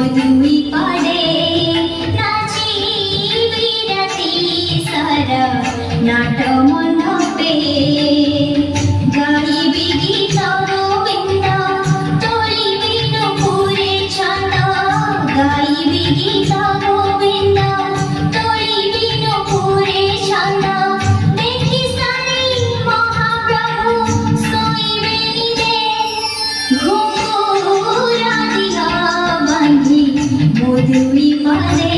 মধুই পাড়ে নাচি বিরতি সারা নাট মণ্ডপে গাইবি গীত গোবিন্দ তোলিবি নুপুরে ছন্দ গাইবি গীত গোবিন্দ তোলিবি নুপুরে ছন্দ দেখি সারি মহাপ্রভু শোইবে নিবে ঘুঙুরা দিহা বাঁধি মধুই পাড়ে